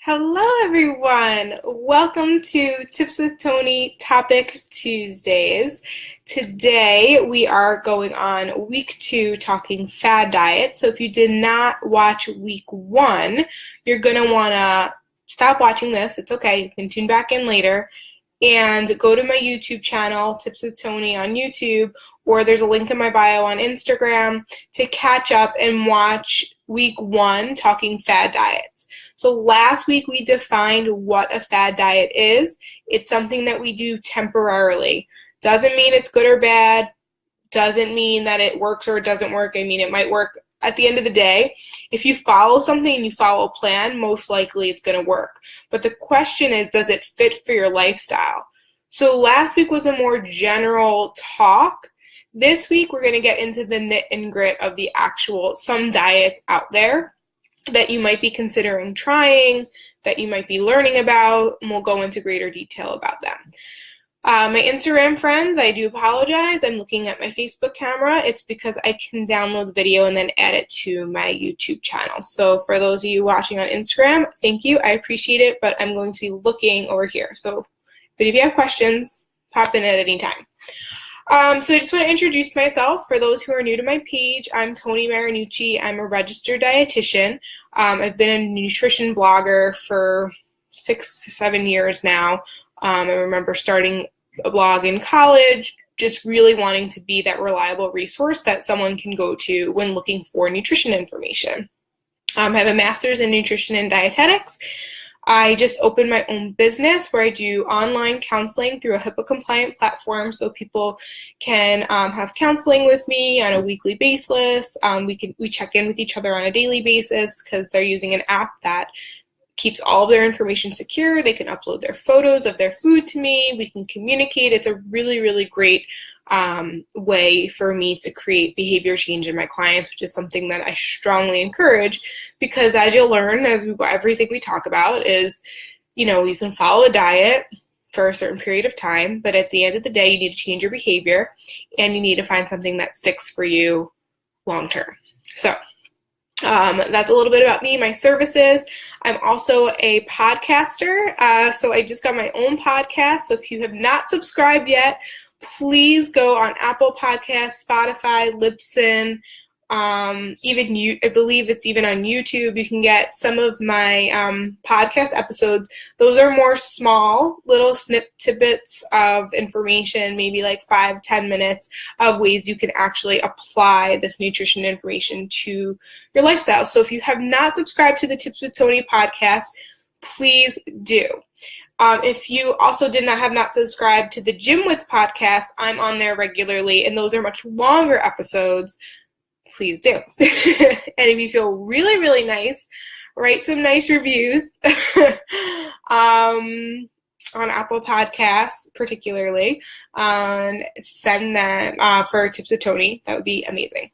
Hello, everyone. Welcome to Tips with Tony Topic Tuesdays. Today, we are going on week 2 talking Fad Diet. So if you did not watch week 1, you're going to want to stop watching this. It's okay. You can tune back in later and go to my YouTube channel, Tips with Tony on YouTube, or there's a link in my bio on Instagram to catch up and watch week 1 talking Fad Diets. So last week we defined what a fad diet is. It's something that we do temporarily. Doesn't mean it's good or bad. Doesn't mean that it works or it doesn't work. I mean, it might work at the end of the day. If you follow something and you follow a plan, most likely it's going to work. But the question is, does it fit for your lifestyle? So last week was a more general talk. This week we're going to get into the nit and grit of the actual, some diets out there that you might be considering trying, that you might be learning about, and we'll go into greater detail about them. My Instagram friends, I do apologize. I'm looking at my Facebook camera. It's because I can download the video and then add it to my YouTube channel. So for those of you watching on Instagram, thank you. I appreciate it, but I'm going to be looking over here. So if you have questions, pop in at any time. So I just want to introduce myself. For those who are new to my page, I'm Tony Marinucci. I'm a registered dietitian. I've been a nutrition blogger for 6 to 7 years now. I remember starting a blog in college, just really wanting to be that reliable resource that someone can go to when looking for nutrition information. I have a master's in nutrition and dietetics. I just opened my own business where I do online counseling through a HIPAA-compliant platform, so people can have counseling with me on a weekly basis. We check in with each other on a daily basis because they're using an app that keeps all of their information secure. They can upload their photos of their food to me. We can communicate. It's a really, really great way for me to create behavior change in my clients, which is something that I strongly encourage, because as you'll learn, everything we talk about is, you can follow a diet for a certain period of time, but at the end of the day, you need to change your behavior and you need to find something that sticks for you long term. So that's a little bit about me, my services. I'm also a podcaster. So I just got my own podcast. So if you have not subscribed yet, please go on Apple Podcasts, Spotify, Libsyn, I believe it's even on YouTube. You can get some of my podcast episodes. Those are more small, little tidbits of information, maybe like 5-10 minutes of ways you can actually apply this nutrition information to your lifestyle. So if you have not subscribed to the Tips with Tony podcast, please do. If you also have not subscribed to the Gym With podcast, I'm on there regularly, and those are much longer episodes. Please do. And if you feel really, really nice, write some nice reviews on Apple Podcasts, particularly, and send them for Tips with Tony. That would be amazing.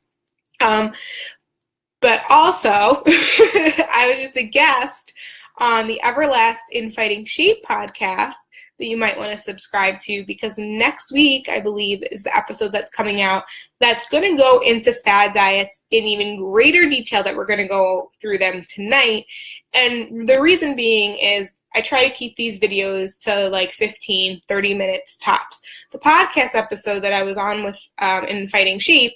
But also, I was just a guest on the Everlast in Fighting Shape podcast that you might want to subscribe to, because next week, I believe, is the episode that's coming out that's going to go into fad diets in even greater detail that we're going to go through them tonight. And the reason being is I try to keep these videos to like 15, 30 minutes tops. The podcast episode that I was on with in Fighting Shape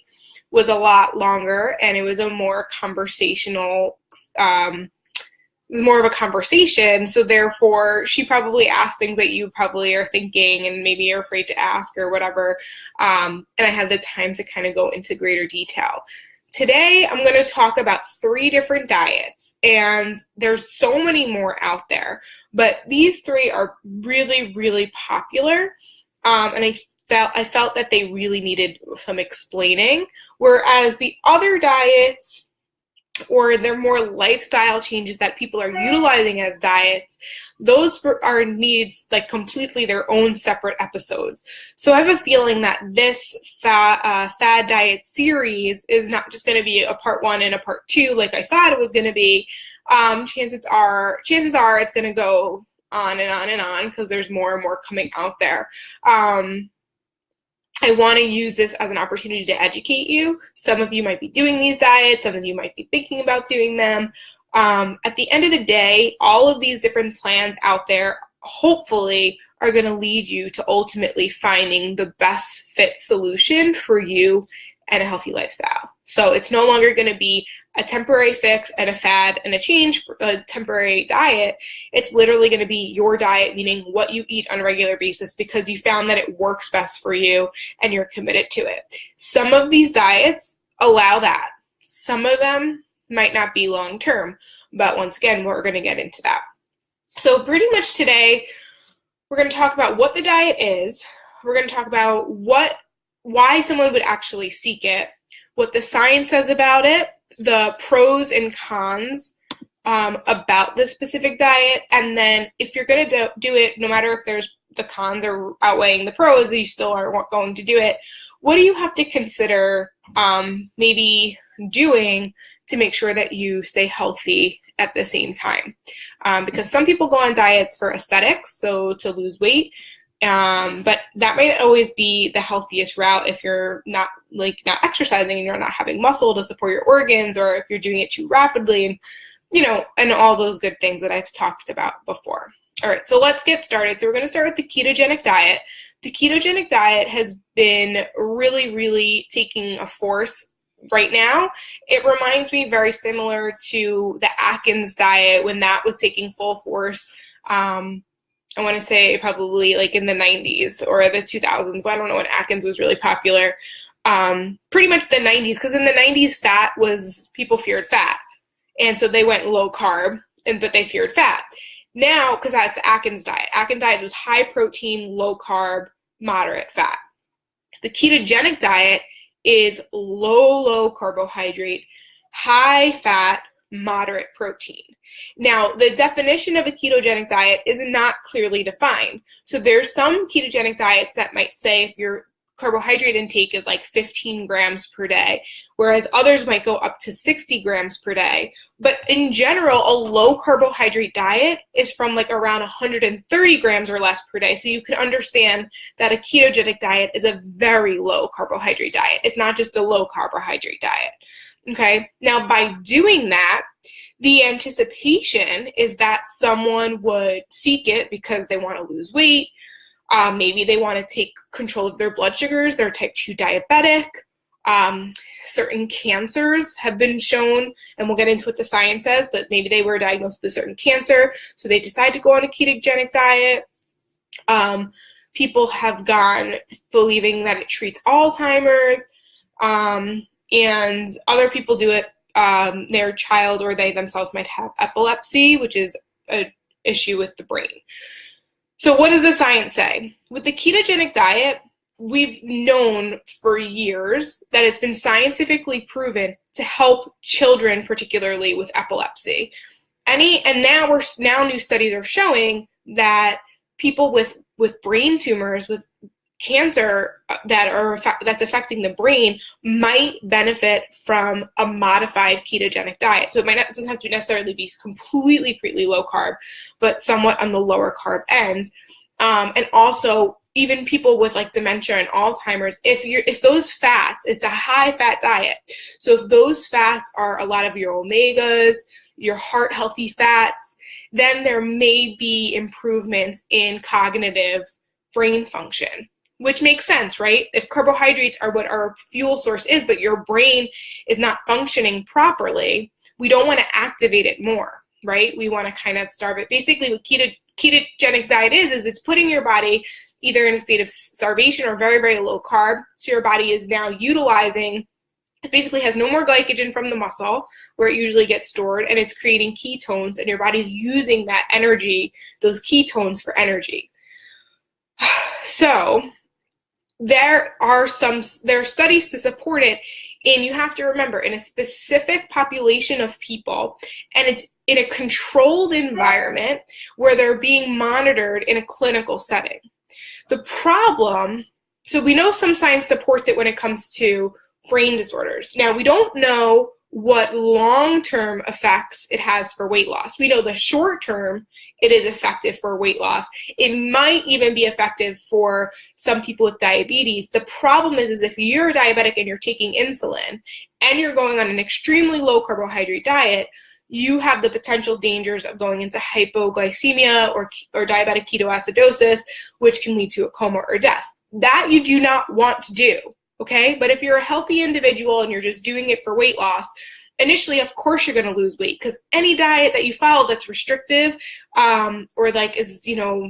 was a lot longer, and it was a more conversational more of a conversation, so therefore she probably asked things that you probably are thinking and maybe you're afraid to ask or whatever, and I had the time to kind of go into greater detail. Today I'm going to talk about 3 different diets, and there's so many more out there, but these 3 are really, really popular, and I felt that they really needed some explaining, whereas the other diets, or they're more lifestyle changes that people are utilizing as diets, those are needs like completely their own separate episodes. So I have a feeling that this fad diet series is not just going to be a part 1 and a part 2 like I thought it was going to be. Chances are it's going to go on and on and on because there's more and more coming out there. I want to use this as an opportunity to educate you. Some of you might be doing these diets. Some of you might be thinking about doing them. At the end of the day, all of these different plans out there hopefully are going to lead you to ultimately finding the best fit solution for you and a healthy lifestyle. So it's no longer going to be a temporary fix and a fad and a change for a temporary diet. It's literally going to be your diet, meaning what you eat on a regular basis, because you found that it works best for you and you're committed to it. Some of these diets allow that. Some of them might not be long term, but once again, we're going to get into that. So pretty much today, we're going to talk about what the diet is. We're going to talk about why someone would actually seek it, what the science says about it, the pros and cons about the specific diet, and then if you're going to do it, no matter if there's the cons are outweighing the pros, you still are going to do it, what do you have to consider maybe doing to make sure that you stay healthy at the same time? Because some people go on diets for aesthetics, so to lose weight, but that might not always be the healthiest route if you're not exercising and you're not having muscle to support your organs, or if you're doing it too rapidly, and and all those good things that I've talked about before. All right, so let's get started. So we're going to start with the ketogenic diet. The ketogenic diet has been really, really taking a force right now. It reminds me very similar to the Atkins diet when that was taking full force. I want to say probably like in the 90s or the 2000s, but I don't know when Atkins was really popular. Pretty much the 90s, because in the 90s people feared fat. And so they went low carb, but they feared fat. Now, because that's the Atkins diet. Atkins diet was high protein, low carb, moderate fat. The ketogenic diet is low carbohydrate, high fat, moderate protein. Now, the definition of a ketogenic diet is not clearly defined. So there's some ketogenic diets that might say if your carbohydrate intake is like 15 grams per day, whereas others might go up to 60 grams per day. But in general, a low carbohydrate diet is from like around 130 grams or less per day. So you can understand that a ketogenic diet is a very low carbohydrate diet. It's not just a low carbohydrate diet. Okay, now by doing that, the anticipation is that someone would seek it because they want to lose weight. Maybe they want to take control of their blood sugars. They're type 2 diabetic. Certain cancers have been shown, and we'll get into what the science says, but maybe they were diagnosed with a certain cancer, so they decide to go on a ketogenic diet. People have gone believing that it treats Alzheimer's. And other people do it, their child or they themselves might have epilepsy, which is an issue with the brain. So what does the science say? With the ketogenic diet, we've known for years that it's been scientifically proven to help children, particularly with epilepsy. And now new studies are showing people with brain tumors, with cancer that's affecting the brain, might benefit from a modified ketogenic diet. So it doesn't have to necessarily be completely low carb, but somewhat on the lower carb end. And also even people with like dementia and Alzheimer's, if those fats, it's a high fat diet. So if those fats are a lot of your omegas, your heart healthy fats, then there may be improvements in cognitive brain function. Which makes sense, right? If carbohydrates are what our fuel source is, but your brain is not functioning properly, we don't want to activate it more, right? We want to kind of starve it. Basically, what ketogenic diet is it's putting your body either in a state of starvation or very, very low carb. So your body is now utilizing, it basically has no more glycogen from the muscle where it usually gets stored, and it's creating ketones, and your body's using that energy, those ketones, for energy. So there are studies to support it, and you have to remember, in a specific population of people, and it's in a controlled environment where they're being monitored in a clinical setting. The problem, so we know some science supports it when it comes to brain disorders. Now, we don't know what long-term effects it has for weight loss. We know the short-term, it is effective for weight loss. It might even be effective for some people with diabetes. The problem is if you're diabetic and you're taking insulin and you're going on an extremely low carbohydrate diet, you have the potential dangers of going into hypoglycemia or diabetic ketoacidosis, which can lead to a coma or death. That you do not want to do, okay? But if you're a healthy individual and you're just doing it for weight loss, initially, of course, you're going to lose weight, because any diet that you follow that's restrictive or like is, you know,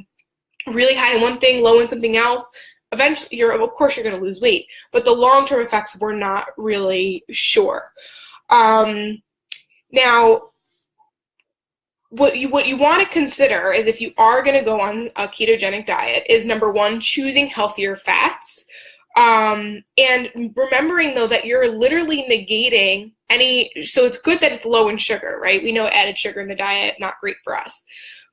really high in one thing, low in something else, eventually, of course, you're going to lose weight. But the long-term effects, we're not really sure. Now, what you want to consider is, if you are going to go on a ketogenic diet, is number one, choosing healthier fats. And remembering, though, that you're literally negating so it's good that it's low in sugar, right? We know added sugar in the diet, not great for us.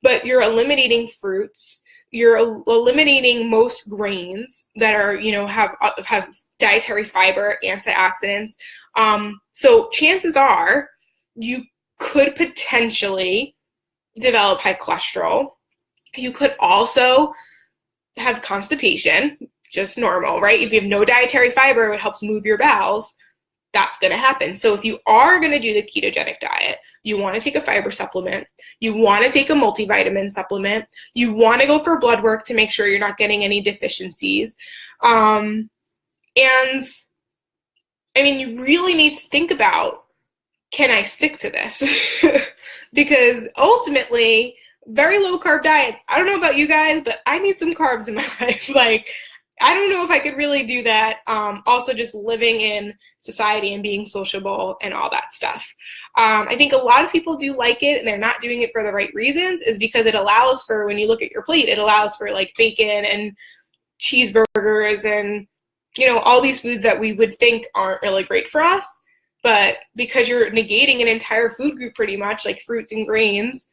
But you're eliminating fruits. You're eliminating most grains that are, you know, have dietary fiber, antioxidants. So chances are you could potentially develop high cholesterol. You could also have constipation, just normal, right? If you have no dietary fiber, it helps move your bowels. That's going to happen. So if you are going to do the ketogenic diet, you want to take a fiber supplement, you want to take a multivitamin supplement, you want to go for blood work to make sure you're not getting any deficiencies. And I mean, you really need to think about, can I stick to this? Because ultimately, very low carb diets, I don't know about you guys, but I need some carbs in my life. Like, I don't know if I could really do that. Also, just living in society and being sociable and all that stuff. I think a lot of people do like it, and they're not doing it for the right reasons, is because it allows for, when you look at your plate, it allows for like bacon and cheeseburgers and, you know, all these foods that we would think aren't really great for us. But because you're negating an entire food group pretty much, like fruits and grains,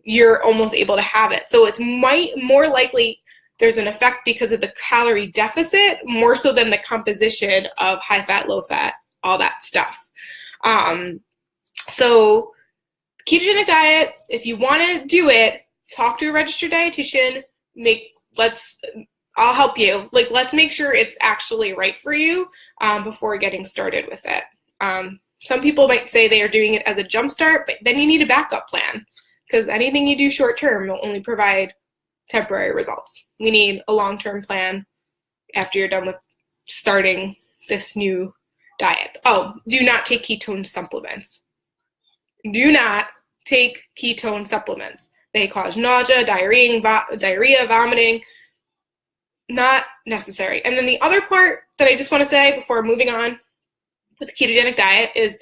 you're almost able to have it. So it's more likely there's an effect because of the calorie deficit, more so than the composition of high fat, low fat, all that stuff. So ketogenic diet, if you want to do it, talk to a registered dietitian. I'll help you. Like, let's make sure it's actually right for you before getting started with it. Some people might say they are doing it as a jump start, but then you need a backup plan, because anything you do short term will only provide temporary results. We need a long-term plan after you're done with starting this new diet. Oh, do not take ketone supplements. Do not take ketone supplements. They cause nausea, diarrhea, vomiting. Not necessary. And then the other part that I just want to say before moving on with the ketogenic diet is,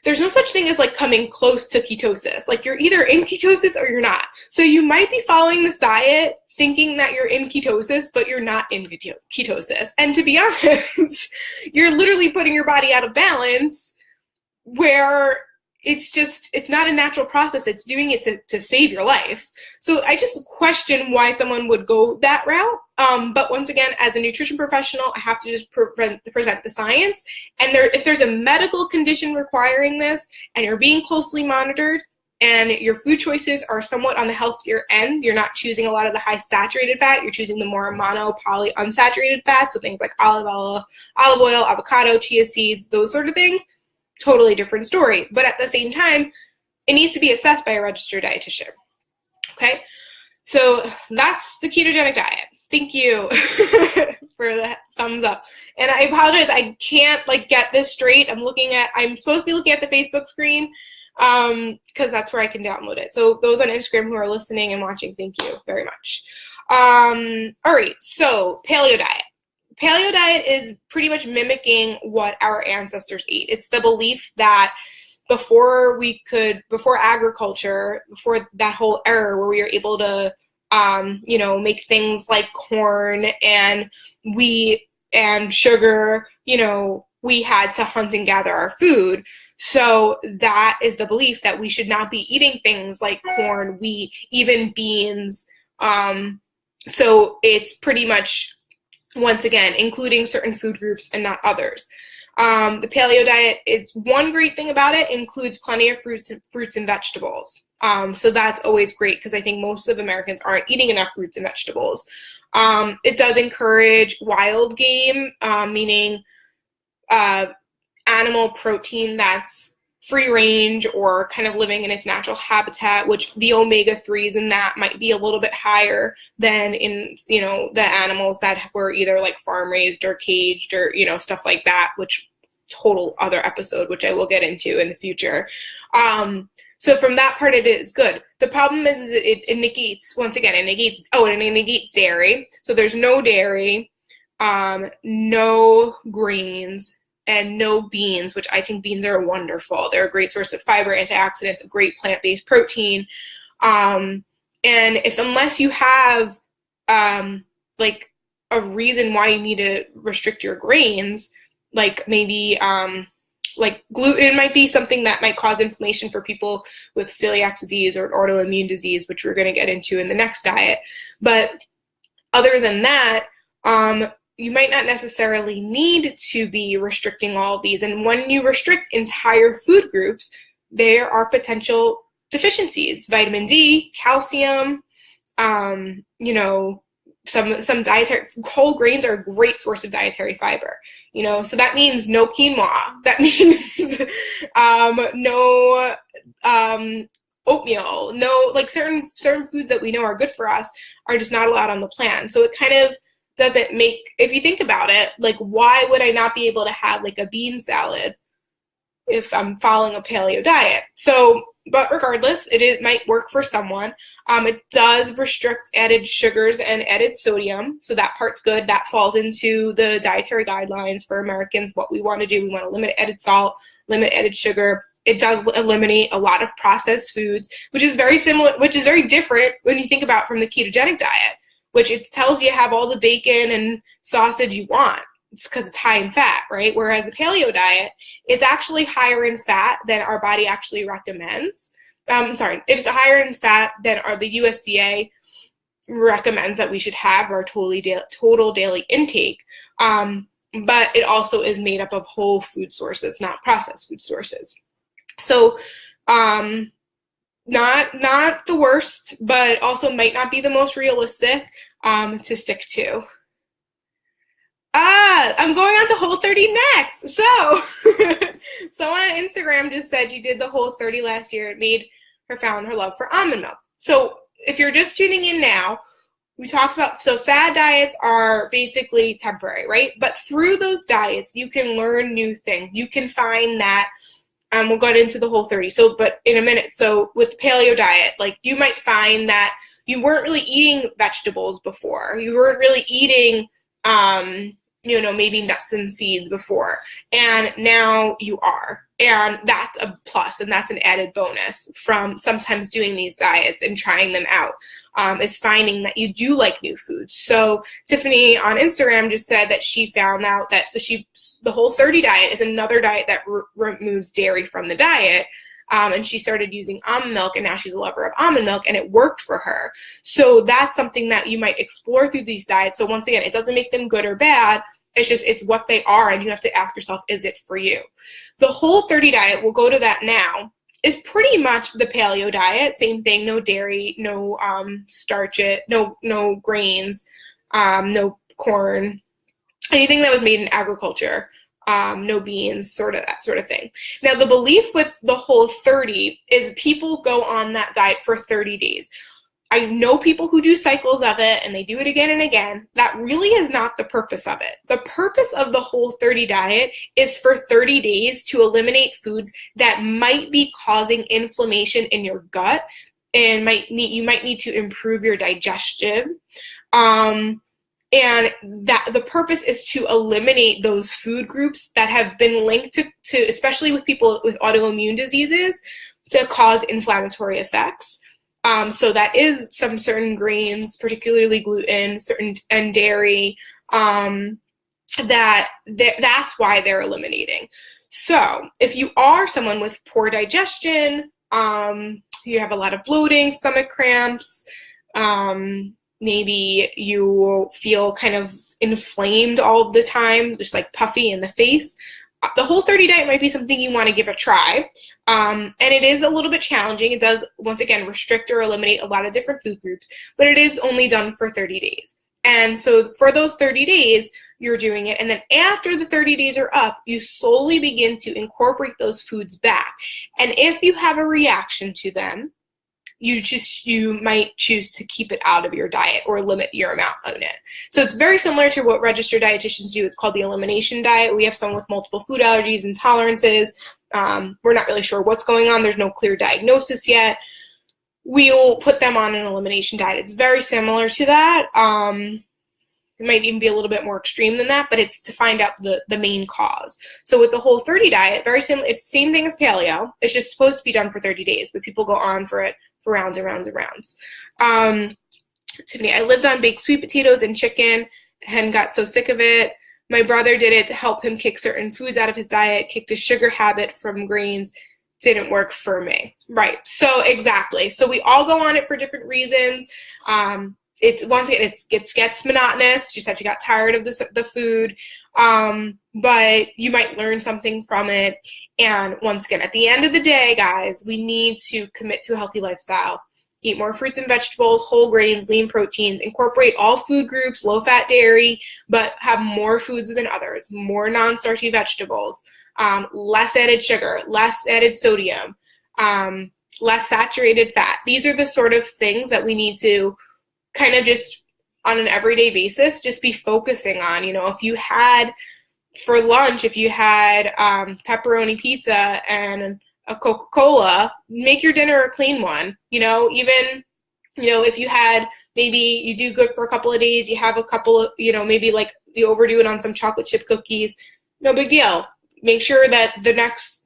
there's no such thing as like coming close to ketosis. Like, you're either in ketosis or you're not. So you might be following this diet thinking that you're in ketosis, but you're not in ketosis. And to be honest, you're literally putting your body out of balance, where it's not a natural process. It's doing it to save your life. So I just question why someone would go that route. But once again, as a nutrition professional, I have to just present the science. And if there's a medical condition requiring this, and you're being closely monitored, and your food choices are somewhat on the healthier end, you're not choosing a lot of the high saturated fat, you're choosing the more mono, poly, unsaturated fats, so things like olive oil, avocado, chia seeds, those sort of things, totally different story. But at the same time, it needs to be assessed by a registered dietitian. Okay? So that's the ketogenic diet. Thank you for the thumbs up. And I apologize, I can't get this straight. I'm supposed to be looking at the Facebook screen because that's where I can download it. So those on Instagram who are listening and watching, thank you very much. All right, so paleo diet. Paleo diet is pretty much mimicking what our ancestors ate. It's the belief that before agriculture, before that whole era where we were able to, make things like corn and wheat and sugar, we had to hunt and gather our food. So that is the belief that we should not be eating things like corn, wheat, even beans. So it's pretty much, once again, including certain food groups and not others. The paleo diet, it's one great thing about it, includes plenty of fruits and vegetables. So that's always great, because I think most of Americans aren't eating enough fruits and vegetables. It does encourage wild game, meaning animal protein that's free range or kind of living in its natural habitat, which the omega-3s in that might be a little bit higher than in, you know, the animals that were either like farm raised or caged or, you know, stuff like that, which total other episode, which I will get into in the future. So from that part, it is good. The problem is it negates, once again, it negates dairy. So there's no dairy, no grains, and no beans, which I think beans are wonderful. They're a great source of fiber, antioxidants, a great plant-based protein. And unless you have like a reason why you need to restrict your grains, like maybe like gluten might be something that might cause inflammation for people with celiac disease or autoimmune disease, which we're going to get into in the next diet. But other than that, you might not necessarily need to be restricting all of these. And when you restrict entire food groups, there are potential deficiencies: vitamin D, calcium, you know, some dietary, whole grains are a great source of dietary fiber, you know, so that means no quinoa, that means no oatmeal, no, like certain foods that we know are good for us are just not allowed on the plan. So it kind of doesn't make, if you think about it, like, why would I not be able to have like a bean salad if I'm following a paleo diet? So, but regardless, it might work for someone. It does restrict added sugars and added sodium, so that part's good. That falls into the dietary guidelines for Americans, what we want to do. We want to limit added salt, limit added sugar. It does eliminate a lot of processed foods, which is very similar, which is very different when you think about from the ketogenic diet, which it tells you have all the bacon and sausage you want. It's because it's high in fat, right? Whereas the paleo diet, it's actually higher in fat than our body actually recommends. It's higher in fat than the USDA recommends that we should have our total daily intake. But it also is made up of whole food sources, not processed food sources. So not the worst, but also might not be the most realistic to stick to. I'm going on to Whole30 next. So someone on Instagram just said she did the Whole30 last year. It made her found her love for almond milk. So if you're just tuning in now, we talked about, so fad diets are basically temporary, right? But through those diets, you can learn new things. You can find that, we'll get into the Whole30. So, but in a minute, so with paleo diet, like you might find that you weren't really eating vegetables before. You weren't really eating, you know, maybe nuts and seeds before, and now you are. And that's a plus, and that's an added bonus from sometimes doing these diets and trying them out, is finding that you do like new foods. So Tiffany on Instagram just said that she found out that, the Whole30 diet is another diet that removes dairy from the diet. And she started using almond milk, and now she's a lover of almond milk, and it worked for her. So that's something that you might explore through these diets. So once again, it doesn't make them good or bad. It's what they are, and you have to ask yourself, is it for you? The Whole30 diet, we'll go to that now, is pretty much the paleo diet. Same thing, no dairy, no starch, no grains, no corn, anything that was made in agriculture. No beans, that sort of thing. Now, the belief with the Whole30 is people go on that diet for 30 days. I know people who do cycles of it, and they do it again and again. That really is not the purpose of it. The purpose of the Whole30 diet is for 30 days to eliminate foods that might be causing inflammation in your gut, and you might need to improve your digestion. And that the purpose is to eliminate those food groups that have been linked to especially with people with autoimmune diseases, to cause inflammatory effects. So that is some certain grains, particularly gluten, and dairy, that's why they're eliminating. So if you are someone with poor digestion, you have a lot of bloating, stomach cramps, maybe you feel kind of inflamed all the time, just like puffy in the face, the Whole30 diet might be something you want to give a try. And it is a little bit challenging. It does, once again, restrict or eliminate a lot of different food groups, but it is only done for 30 days. And so for those 30 days, you're doing it. And then after the 30 days are up, you slowly begin to incorporate those foods back. And if you have a reaction to them, you might choose to keep it out of your diet or limit your amount on it. So it's very similar to what registered dietitians do. It's called the elimination diet. We have someone with multiple food allergies and tolerances. We're not really sure what's going on. There's no clear diagnosis yet. We'll put them on an elimination diet. It's very similar to that. It might even be a little bit more extreme than that, but it's to find out the main cause. So with the Whole30 diet, very similar. It's the same thing as paleo. It's just supposed to be done for 30 days, but people go on for it for rounds and rounds and rounds. Tiffany, I lived on baked sweet potatoes and chicken and got so sick of it. My brother did it to help him kick certain foods out of his diet, kicked his sugar habit from grains. Didn't work for me. Right. So exactly. So we all go on it for different reasons. It gets monotonous. You said you got tired of the food, but you might learn something from it. And once again, at the end of the day, guys, we need to commit to a healthy lifestyle. Eat more fruits and vegetables, whole grains, lean proteins, incorporate all food groups, low-fat dairy, but have more foods than others, more non-starchy vegetables, less added sugar, less added sodium, less saturated fat. These are the sort of things that we need to kind of just on an everyday basis, just be focusing on. If you had for lunch, pepperoni pizza and a Coca-Cola, make your dinner a clean one. If you had, maybe you do good for a couple of days, you have a couple of, maybe like you overdo it on some chocolate chip cookies, no big deal. Make sure that the next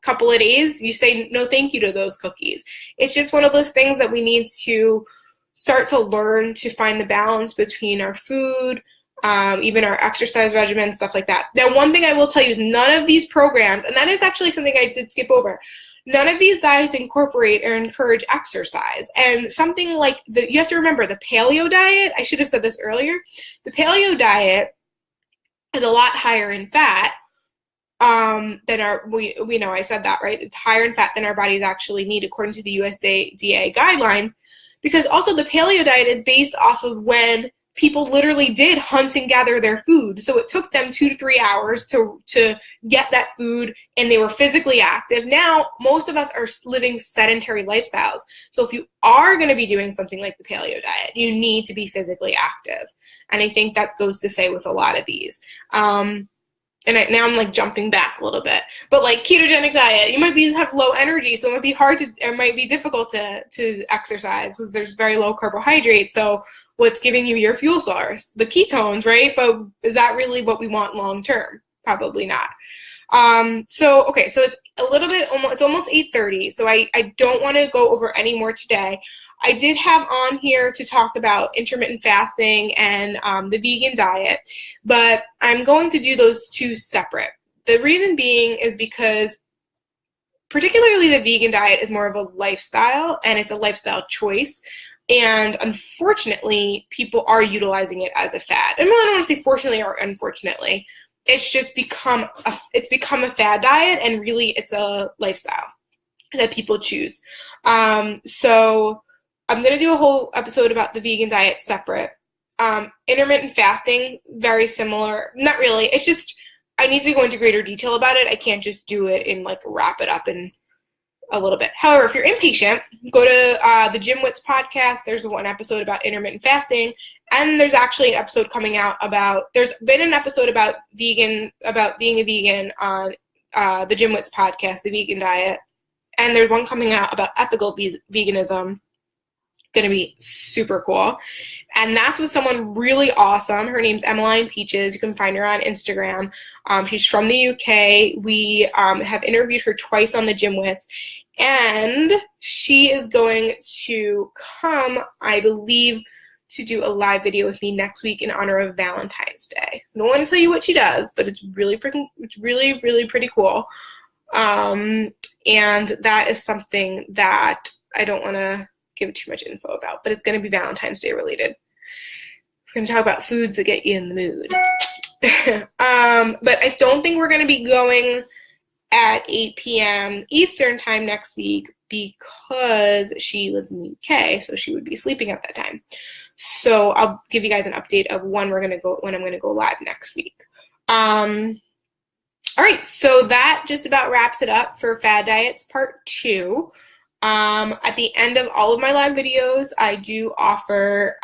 couple of days you say no thank you to those cookies. It's just one of those things that we need to start to learn to find the balance between our food, even our exercise regimen, stuff like that. Now, one thing I will tell you is none of these programs, and that is actually something I did skip over, none of these diets incorporate or encourage exercise. And something like you have to remember the paleo diet, I should have said this earlier, the paleo diet is a lot higher in fat than I said that, right? It's higher in fat than our bodies actually need according to the USDA guidelines. Because also the paleo diet is based off of when people literally did hunt and gather their food. So it took them 2 to 3 hours to get that food, and they were physically active. Now, most of us are living sedentary lifestyles. So if you are going to be doing something like the paleo diet, you need to be physically active. And I think that goes to say with a lot of these. Now I'm like jumping back a little bit, but like ketogenic diet, you might have low energy, so it might be difficult to exercise because there's very low carbohydrates. So what's giving you your fuel source? The ketones, right? But is that really what we want long term? Probably not. So it's a little bit, it's almost 8:30. So I don't want to go over any more today. I did have on here to talk about intermittent fasting and the vegan diet, but I'm going to do those two separate. The reason being is because particularly the vegan diet is more of a lifestyle, and it's a lifestyle choice. And unfortunately, people are utilizing it as a fad. And I don't want to say fortunately or unfortunately. It's just become a fad diet, and really it's a lifestyle that people choose. So I'm going to do a whole episode about the vegan diet separate. Intermittent fasting, very similar. Not really. It's just I need to go into greater detail about it. I can't just do it and wrap it up in a little bit. However, if you're impatient, go to the Jim Witt's podcast. There's one episode about intermittent fasting, and there's actually an episode coming out there's been an episode about being a vegan on the Jim Witt's podcast, The Vegan Diet, and there's one coming out about ethical veganism. Going to be super cool. And that's with someone really awesome. Her name's Emmeline Peaches. You can find her on Instagram. She's from the UK. We have interviewed her twice on the Jim Wits. And she is going to come, I believe, to do a live video with me next week in honor of Valentine's Day. I don't want to tell you what she does, but it's really pretty cool. And that is something that I don't want to give too much info about, but it's going to be Valentine's Day related. We're going to talk about foods that get you in the mood. But I don't think we're going to be going at 8 p.m. Eastern time next week. because she lives in the UK, so she would be sleeping at that time. So I'll give you guys an update of when I'm gonna go live next week. All right, so that just about wraps it up for Fad Diets Part 2. At the end of all of my live videos, I do offer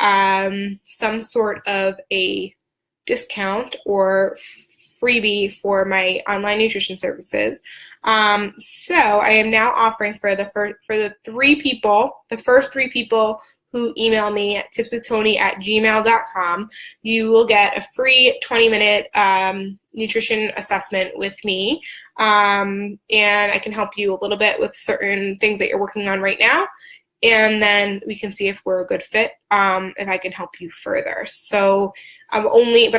some sort of a discount or freebie for my online nutrition services. So I am now offering for the first three people who email me at tipswithtony@gmail.com, you will get a free 20-minute nutrition assessment with me, and I can help you a little bit with certain things that you're working on right now, and then we can see if we're a good fit, if I can help you further. So I'm very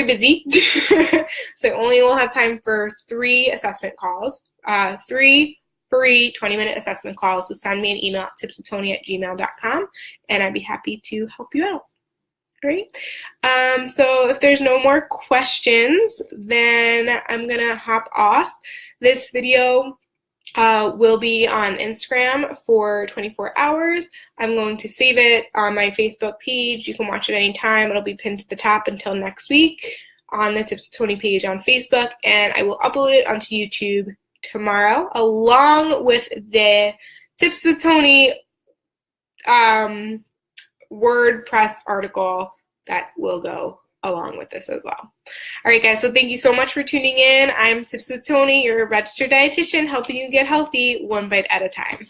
busy, so I only will have time for 3 assessment calls, 3 free 20-minute assessment calls. So send me an email at tipswithtony@gmail.com, and I'd be happy to help you out. Great. So if there's no more questions, then I'm gonna hop off. This video will be on Instagram for 24 hours. I'm going to save it on my Facebook page. You can watch it anytime. It'll be pinned to the top until next week on the Tips with Tony page on Facebook, and I will upload it onto YouTube tomorrow, along with the Tips with Tony WordPress article that will go along with this as well. All right, guys, so thank you so much for tuning in. I'm Tips with Tony, your registered dietitian, helping you get healthy one bite at a time.